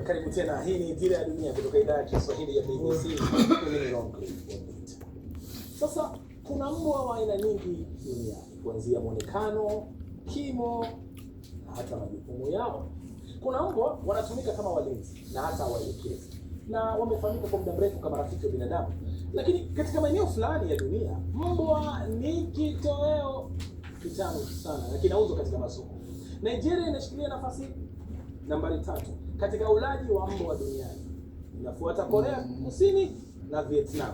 Karibu tena, hii ni Dira ya Dunia kutoka idhaa ya Kiswahili ya BBC. Mimi ni Ron. Sasa kuna mbwa wa aina nyingi duniani, kuanzia muonekano, kimo na hata majukumu yao. Kuna mbwa wanatumika kama walinzi na hata waelekezi, na wamefahamika kwa muda mrefu kama rafiki wa binadamu. Lakini katika maeneo fulani ya dunia, mbwa ni kitoweo kitamu sana na kinauzwa katika masoko. Nigeria inashikilia nafasi nambari 3 katika ulaji wa mbwa duniani. Inafuata Korea Kusini na Vietnam,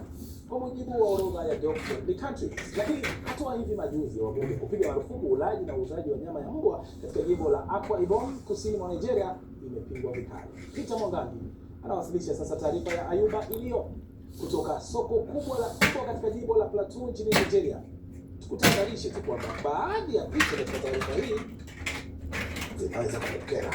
kwa mujibu wa orodha ya Dog Friendly Countries. Lakini hatua hivi majuzi ya wabunge kupiga marufuku ulaji na uuzaji wa nyama ya mbwa katika jimbo la Akwa Ibom kusini mwa Nigeria imepingwa vikali. Peter Mwangangi anawasilisha sasa taarifa ya Ayuba iliyo kutoka soko kubwa la mbwa katika jimbo la Plateau nchini Nigeria. Tukutahadharishe tu kwamba baadhi ya picha katika taarifa hii zinaweza kutokea.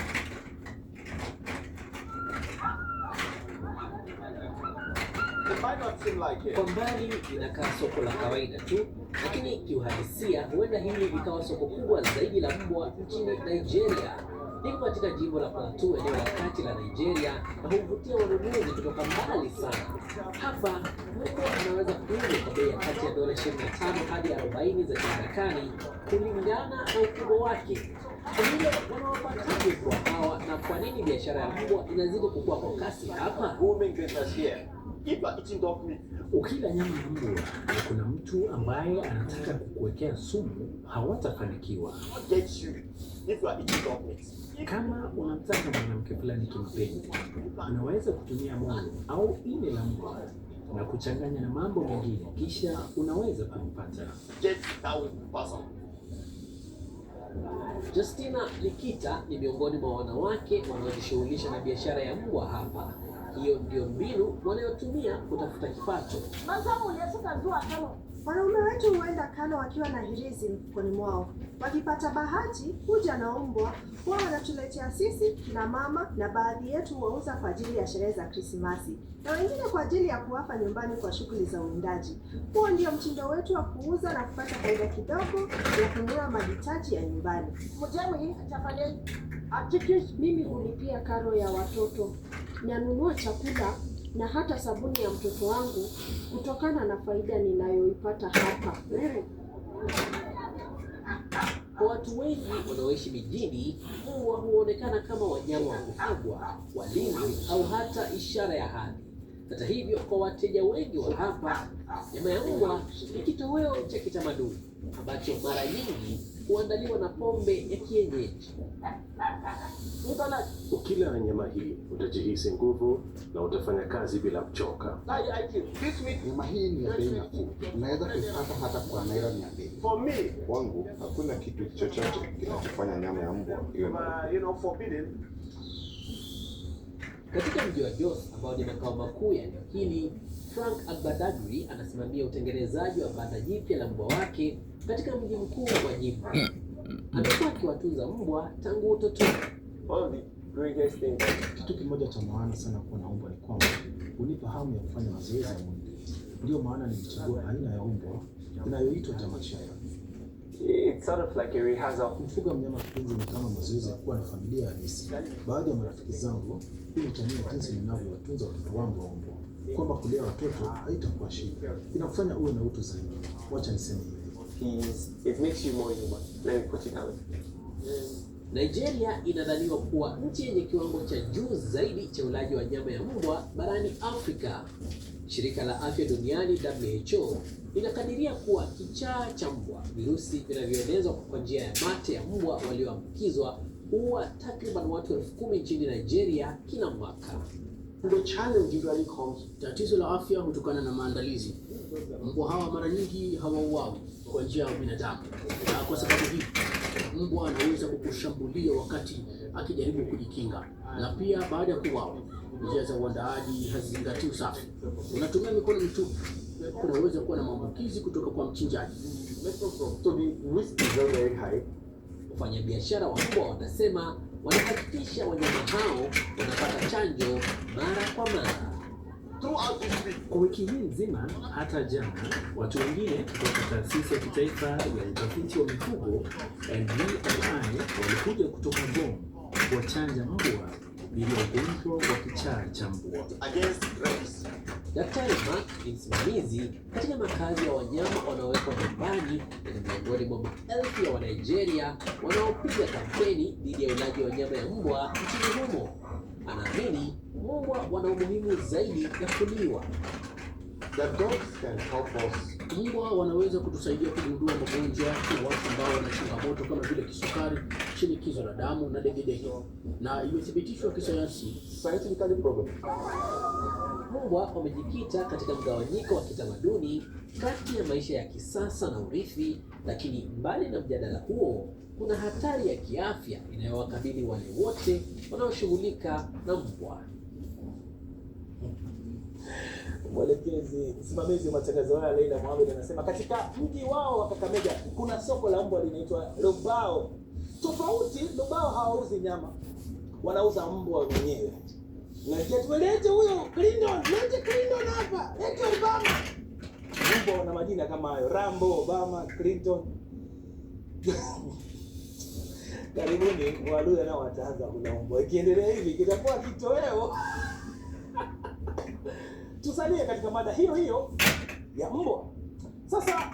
Kwa mbali inakaa soko la kawaida tu, lakini kiuhalisia huenda hili likawa soko kubwa zaidi la mbwa nchini Nigeria. Liko katika jimbo la Plateau, eneo la kati la Nigeria, na huvutia wanunuzi kutoka mbali sana. Hapa mbwa anaweza kuuzwa kwa bei ya kati ya dola 25 hadi 40 za Kimarekani kulingana na ukubwa wake. Kwa hiyo wanawapataje kwa hawa, na kwa nini biashara ya mbwa inazidi kukua kwa kasi hapa? Ukila nyama ya mbwa na kuna mtu ambaye anataka kukuwekea sumu, hawatafanikiwa. Kama unamtaka mwanamke fulani kimapenzi, unaweza kutumia moyo au ini la mbwa na kuchanganya na mambo mengine, kisha unaweza kumpata. Justina Likita ni miongoni mwa wanawake wanaojishughulisha na biashara ya mbwa hapa. Hiyo ndio mbinu wanayotumia kutafuta kipato. Wanaume wetu huenda Kano wakiwa na hirizi mfukoni mwao. Wakipata bahati huja na mbwa, wao wanatuletea sisi kina mama, na baadhi yetu wauza kwa ajili ya sherehe za Krismasi, na wengine kwa ajili ya kuwapa nyumbani kwa shughuli za uwindaji. Huo ndio mtindo wetu wa kuuza na kupata faida kidogo ya kununua mahitaji ya nyumbani. Mimi hulipia karo ya watoto, nanunua chakula na hata sabuni ya mtoto wangu kutokana na faida ninayoipata hapa. Kwa watu wengi wanaoishi mijini, mbwa huonekana kama wanyama wa kufugwa, walinzi au hata ishara ya hadhi. Hata hivyo, kwa wateja wengi wa hapa, nyama ya mbwa ni kitoweo cha kitamaduni ambacho mara nyingi huandaliwa na pombe ya kienyeji. Ukila nyama hii utajihisi nguvu na utafanya kazi bila kuchoka. Nyama hii ni ya bei nafuu. Unaweza kuipata hata kwa naira 200. Kwangu hakuna kitu chochote kinachofanya nyama ya mbwa iwe forbidden. Katika mji wa Jos ambao ni makao makuu ya eneo hili, Frank Albadagri anasimamia utengenezaji wa banda jipya la mbwa wake katika mji mkuu wa jimbo. Amekuwa akiwatunza mbwa tangu utotoni. Kitu kimoja cha maana sana kuwa na mbwa ni kwamba hunipa hamu ya kufanya mazoezi ya mwili. Ndio maana nilichagua aina ya mbwa inayoitwa German Shepherd. It's sort of like a rehearsal. Kumfuga mnyama kipenzi ni kama mazoezi ya kuwa na familia halisi. Baadhi ya marafiki zangu hunitamia jinsi ninavyowatunza watoto wangu wa mbwa, kwamba kulea watoto haitakuwa shida, inakufanya uwe na utu zaidi. Wacha niseme hivi. It makes you more human. Let me put it down. Nigeria inadhaniwa kuwa nchi yenye kiwango cha juu zaidi cha ulaji wa nyama ya mbwa barani Afrika. Shirika la Afya Duniani WHO inakadiria kuwa kichaa cha mbwa, virusi vinavyoenezwa kwa njia ya mate ya mbwa walioambukizwa, huwa takriban watu 10,000 nchini Nigeria kila mwaka. The challenge usually comes. Tatizo la afya hutokana na maandalizi. Mbwa hawa mara nyingi hawauawi kwa njia ya binadamu, na kwa sababu hii mbwa anaweza kukushambulia wakati akijaribu kujikinga, na pia baada ya kuuawa. Njia za uandaaji hazizingatii usafi, unatumia mikono mitupu, kunaweza kuwa na maambukizi kutoka kwa mchinjaji. So the risk is very high. Wafanyabiashara wa mbwa wanasema wanahakikisha wanyama hao wanapata chanjo mara kwa mara. Kwa wiki hii nzima, hata jana, watu wengine kutoka taasisi ya kitaifa ya utafiti wa mifugo NVRI walikuja kutoka Bonn kuwachanja mbwa dhidi ya ugonjwa wa kichaa cha mbwa. Daktari Mark ni msimamizi katika makazi ya wanyama wanaowekwa nyumbani na ni miongoni mwa maelfu ya Wanigeria wanaopiga kampeni dhidi ya ulaji wa nyama ya mbwa nchini humo. Anaamini mbwa wana umuhimu zaidi ya kuliwa. The dogs can help us. Mbwa wanaweza kutusaidia kugundua magonjwa kwa watu ambao wana changamoto kama vile kisukari, shinikizo la damu na degedege, na imethibitishwa kisayansi. Scientifically proven. Mbwa wamejikita katika mgawanyiko wa kitamaduni kati ya maisha ya kisasa na urithi, lakini mbali na mjadala huo, kuna hatari ya kiafya inayowakabili wale wote wanaoshughulika na mbwa. Mwelekezi msimamizi wa matangazo haya Leila Mohamed anasema katika mji wao wa Kakamega kuna soko la mbwa linaitwa Lubao. Tofauti, Lubao hawauzi nyama, wanauza mbwa wenyewe. Na tuelete huyo Clinton, lete Clinton hapa, lete Obama. Mbwa wana majina kama hayo, Rambo, Obama, Clinton. Karibuni Waluya nao wataanza kula mbwa. Ikiendelea hivi kitakuwa kitoweo. Tusalie katika mada hiyo hiyo ya mbwa. Sasa